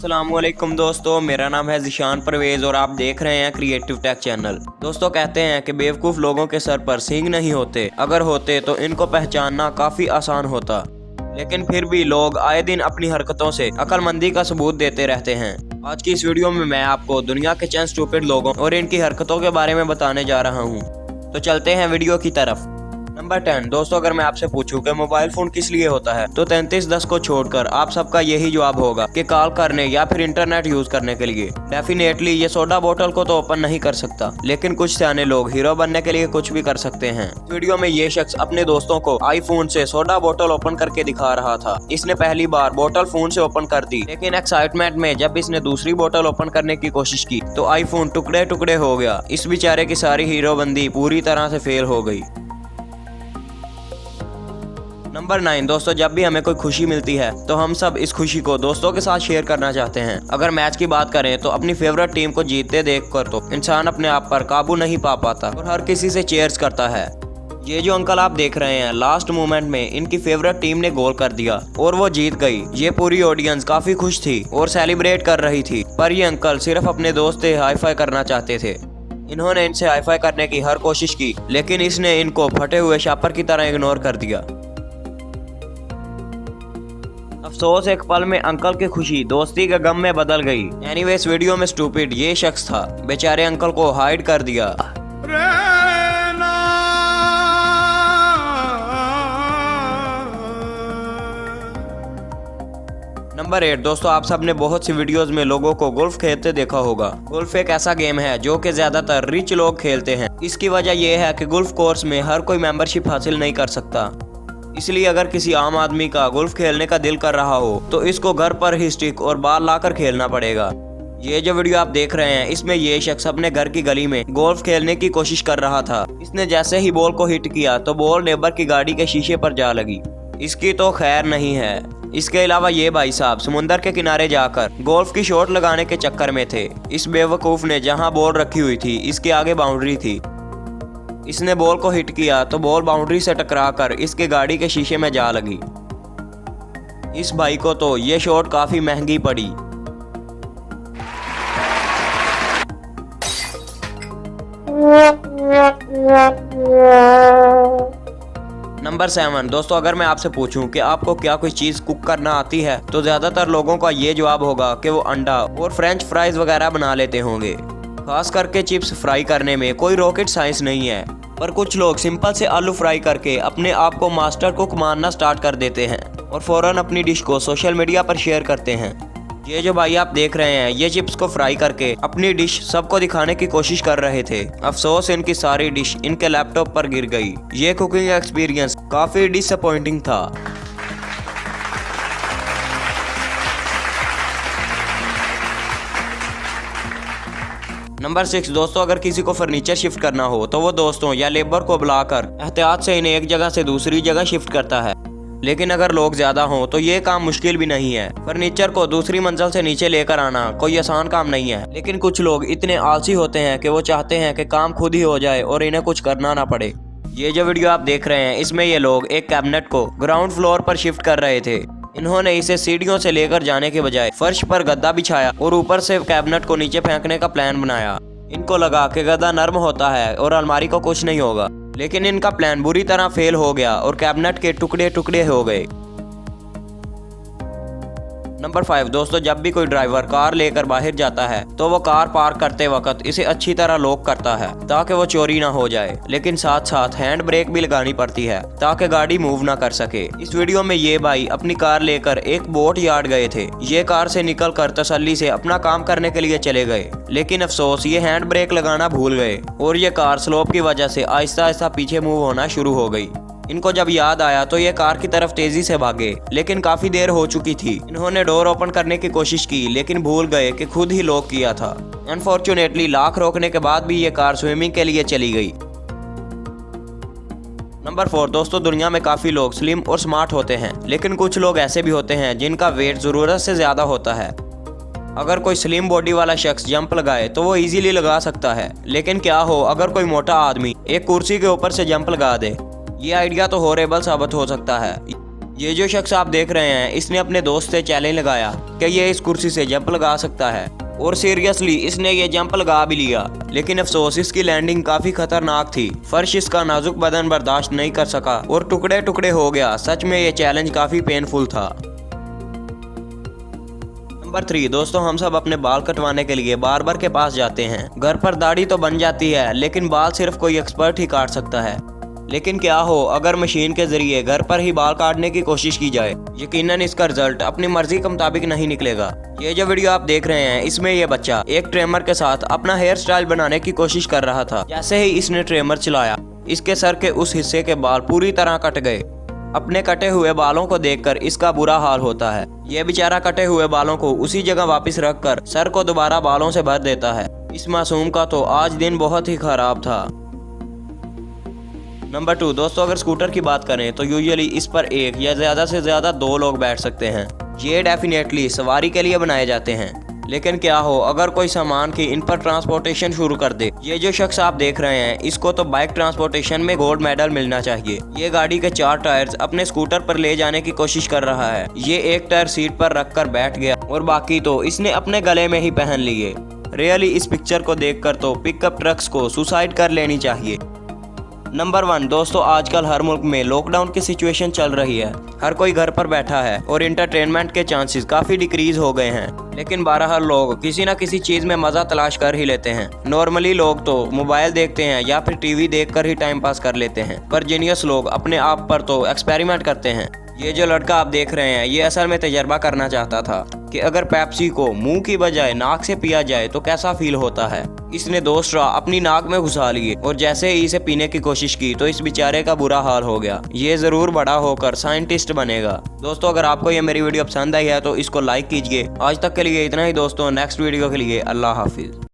अस्सलामुअलैकुम दोस्तों, मेरा नाम है ज़िशान परवेज और आप देख रहे हैं क्रिएटिव टेक चैनल। दोस्तों, कहते हैं कि बेवकूफ़ लोगों के सर पर सींग नहीं होते, अगर होते तो इनको पहचानना काफ़ी आसान होता। लेकिन फिर भी लोग आए दिन अपनी हरकतों से अक्लमंदी का सबूत देते रहते हैं। आज की इस वीडियो में मैं आपको दुनिया के चंद स्टूपिड लोगों और इनकी हरकतों के बारे में बताने जा रहा हूँ। तो चलते हैं वीडियो की तरफ। नंबर 10 दोस्तों, अगर मैं आपसे पूछूं कि मोबाइल फोन किस लिए होता है तो 3310 को छोड़कर आप सबका यही जवाब होगा कि कॉल करने या फिर इंटरनेट यूज करने के लिए। डेफिनेटली ये सोडा बोतल को तो ओपन नहीं कर सकता, लेकिन कुछ सियाने लोग हीरो बनने के लिए कुछ भी कर सकते हैं। वीडियो में ये शख्स अपने दोस्तों को आईफोन से सोडा बोतल ओपन करके दिखा रहा था। इसने पहली बार बोतल फोन से ओपन कर दी, लेकिन एक्साइटमेंट में जब इसने दूसरी बोतल ओपन करने की कोशिश की तो आईफोन टुकड़े टुकड़े हो गया। इस बेचारे की सारी हीरोबंदी पूरी तरह से फेल हो गई। नंबर 9 दोस्तों, जब भी हमें कोई खुशी मिलती है तो हम सब इस खुशी को दोस्तों के साथ शेयर करना चाहते हैं। अगर मैच की बात करें तो अपनी फेवरेट टीम को जीतते देखकर तो इंसान अपने आप पर काबू नहीं पा पाता और हर किसी से चीयर्स करता है। ये जो अंकल आप देख रहे हैं, लास्ट मोमेंट में इनकी फेवरेट टीम ने गोल कर दिया और वो जीत गई। ये पूरी ऑडियंस काफी खुश थी और सेलिब्रेट कर रही थी, पर ये अंकल सिर्फ अपने दोस्त से हाई फाई करना चाहते थे। इन्होंने इनसे हाई फाई करने की हर कोशिश की, लेकिन इसने इनको फटे हुए शापर की तरह इग्नोर कर दिया। अफसोस, एक पल में अंकल की खुशी दोस्ती के गम में बदल गई। एनीवेज, वीडियो में स्टूपिड ये शख्स था। बेचारे अंकल को हाइड कर दिया। नंबर 8 दोस्तों, आप सबने बहुत सी वीडियोस में लोगों को गोल्फ खेलते देखा होगा। गोल्फ एक ऐसा गेम है जो कि ज्यादातर रिच लोग खेलते हैं। इसकी वजह यह है कि गोल्फ कोर्स में हर कोई मेंबरशिप हासिल नहीं कर सकता। इसलिए अगर किसी आम आदमी का गोल्फ खेलने का दिल कर रहा हो तो इसको घर पर ही स्टिक और बाल लाकर खेलना पड़ेगा। ये जो वीडियो आप देख रहे हैं, इसमें ये शख्स अपने घर की गली में गोल्फ खेलने की कोशिश कर रहा था। इसने जैसे ही बॉल को हिट किया तो बॉल नेबर की गाड़ी के शीशे पर जा लगी। इसकी तो खैर नहीं है। इसके अलावा ये भाई साहब समुंदर के किनारे जाकर गोल्फ की शॉट लगाने के चक्कर में थे। इस बेवकूफ ने जहां बॉल रखी हुई थी इसके आगे बाउंड्री थी। इसने बॉल को हिट किया तो बॉल बाउंड्री से टकराकर इसके गाड़ी के शीशे में जा लगी। इस भाई को तो ये शॉट काफी महंगी पड़ी। नंबर 7 दोस्तों, अगर मैं आपसे पूछूं कि आपको क्या कोई चीज कुक करना आती है तो ज्यादातर लोगों का ये जवाब होगा कि वो अंडा और फ्रेंच फ्राइज वगैरह बना लेते होंगे। खास करके चिप्स फ्राई करने में कोई रॉकेट साइंस नहीं है, पर कुछ लोग सिंपल से आलू फ्राई करके अपने आप को मास्टर कुक मानना स्टार्ट कर देते हैं और फौरन अपनी डिश को सोशल मीडिया पर शेयर करते हैं। ये जो भाई आप देख रहे हैं, ये चिप्स को फ्राई करके अपनी डिश सबको दिखाने की कोशिश कर रहे थे। अफसोस, इनकी सारी डिश इनके लैपटॉप पर गिर गई। ये कुकिंग एक्सपीरियंस काफी डिसअपॉइंटिंग था। नंबर 6 दोस्तों, अगर किसी को फर्नीचर शिफ्ट करना हो तो वो दोस्तों या लेबर को बुलाकर एहतियात से इन्हें एक जगह से दूसरी जगह शिफ्ट करता है। लेकिन अगर लोग ज्यादा हों तो ये काम मुश्किल भी नहीं है। फर्नीचर को दूसरी मंजिल से नीचे लेकर आना कोई आसान काम नहीं है, लेकिन कुछ लोग इतने आलसी होते हैं कि वो चाहते हैं कि काम खुद ही हो जाए और इन्हें कुछ करना ना पड़े। ये जो वीडियो आप देख रहे हैं, इसमें ये लोग एक कैबिनेट को ग्राउंड फ्लोर पर शिफ्ट कर रहे थे। इन्होंने इसे सीढ़ियों से लेकर जाने के बजाय फर्श पर गद्दा बिछाया और ऊपर से कैबिनेट को नीचे फेंकने का प्लान बनाया। इनको लगा कि गद्दा नरम होता है और अलमारी को कुछ नहीं होगा, लेकिन इनका प्लान बुरी तरह फेल हो गया और कैबिनेट के टुकड़े टुकड़े हो गए। नंबर 5 दोस्तों, जब भी कोई ड्राइवर कार लेकर बाहर जाता है तो वो कार पार्क करते वक्त इसे अच्छी तरह लॉक करता है ताकि वो चोरी ना हो जाए, लेकिन साथ साथ हैंड ब्रेक भी लगानी पड़ती है ताकि गाड़ी मूव ना कर सके। इस वीडियो में ये भाई अपनी कार लेकर एक बोट यार्ड गए थे। ये कार से निकलकर तसल्ली से अपना काम करने के लिए चले गए, लेकिन अफसोस ये हैंड ब्रेक लगाना भूल गए और ये कार स्लोप की वजह से आहिस्ता आहिस्ता पीछे मूव होना शुरू हो गई। इनको जब याद आया तो ये कार की तरफ तेजी से भागे, लेकिन काफी देर हो चुकी थी। इन्होंने डोर ओपन करने की कोशिश की, लेकिन भूल गए कि खुद ही लॉक किया था। अनफॉर्चुनेटली लाख रोकने के बाद भी ये कार स्विमिंग के लिए चली गई। नंबर 4 दोस्तों, दुनिया में काफी लोग स्लिम और स्मार्ट होते हैं, लेकिन कुछ लोग ऐसे भी होते हैं जिनका वेट जरूरत से ज्यादा होता है। अगर कोई स्लिम बॉडी वाला शख्स जंप लगाए तो वो इजीली लगा सकता है, लेकिन क्या हो अगर कोई मोटा आदमी एक कुर्सी के ऊपर से जंप लगा दे? ये आइडिया तो हॉरेबल साबित हो सकता है। ये जो शख्स आप देख रहे हैं, इसने अपने दोस्त से चैलेंज लगाया कि ये इस कुर्सी से जंप लगा सकता है और सीरियसली इसने ये जंप लगा भी लिया। लेकिन अफसोस इसकी लैंडिंग काफी खतरनाक थी। फर्श इसका नाजुक बदन बर्दाश्त नहीं कर सका और टुकड़े टुकड़े हो गया। सच में ये चैलेंज काफी पेनफुल था। नंबर 3 दोस्तों, हम सब अपने बाल कटवाने के लिए बार्बर के पास जाते हैं। घर पर दाढ़ी तो बन जाती है, लेकिन बाल सिर्फ कोई एक्सपर्ट ही काट सकता है। लेकिन क्या हो अगर मशीन के जरिए घर पर ही बाल काटने की कोशिश की जाए, यकीनन इसका रिजल्ट अपनी मर्जी के मुताबिक नहीं निकलेगा। ये जो वीडियो आप देख रहे हैं, इसमें ये बच्चा एक ट्रिमर के साथ अपना हेयर स्टाइल बनाने की कोशिश कर रहा था। जैसे ही इसने ट्रिमर चलाया, इसके सर के उस हिस्से के बाल पूरी तरह कट गए। अपने कटे हुए बालों को देखकर इसका बुरा हाल होता है। ये बेचारा कटे हुए बालों को उसी जगह वापस रखकर सर को दोबारा बालों से भर देता है। इस मासूम का तो आज दिन बहुत ही खराब था। नंबर 2 दोस्तों, अगर स्कूटर की बात करें तो यूजुअली इस पर एक या ज्यादा से ज्यादा 2 लोग बैठ सकते हैं। ये डेफिनेटली सवारी के लिए बनाए जाते हैं। लेकिन क्या हो अगर कोई सामान की इन पर ट्रांसपोर्टेशन शुरू कर दे। ये जो शख्स आप देख रहे हैं, इसको तो बाइक ट्रांसपोर्टेशन में गोल्ड मेडल मिलना चाहिए। ये गाड़ी के 4 टायर्स अपने स्कूटर पर ले जाने की कोशिश कर रहा है। ये एक टायर सीट पर रखकर बैठ गया और बाकी तो इसने अपने गले में ही पहन लिए। रियली इस पिक्चर को देखकर तो पिकअप ट्रक्स को सुसाइड कर लेनी चाहिए। नंबर 1 दोस्तों, आजकल हर मुल्क में लॉकडाउन की सिचुएशन चल रही है। हर कोई घर पर बैठा है और एंटरटेनमेंट के चांसेस काफी डिक्रीज हो गए हैं। लेकिन बहरहाल लोग किसी न किसी चीज में मजा तलाश कर ही लेते हैं। नॉर्मली लोग तो मोबाइल देखते हैं या फिर टीवी देखकर ही टाइम पास कर लेते हैं, पर जीनियस लोग अपने आप पर तो एक्सपेरिमेंट करते हैं। ये जो लड़का आप देख रहे हैं, ये असल में तजर्बा करना चाहता था कि अगर पेप्सी को मुंह की बजाय नाक से पिया जाए तो कैसा फील होता है। इसने 2 स्ट्रॉ अपनी नाक में घुसा लिए और जैसे ही इसे पीने की कोशिश की तो इस बेचारे का बुरा हाल हो गया। ये जरूर बड़ा होकर साइंटिस्ट बनेगा। दोस्तों, अगर आपको ये मेरी वीडियो पसंद आई है तो इसको लाइक कीजिए। आज तक के लिए इतना ही दोस्तों, नेक्स्ट वीडियो के लिए अल्लाह हाफिज।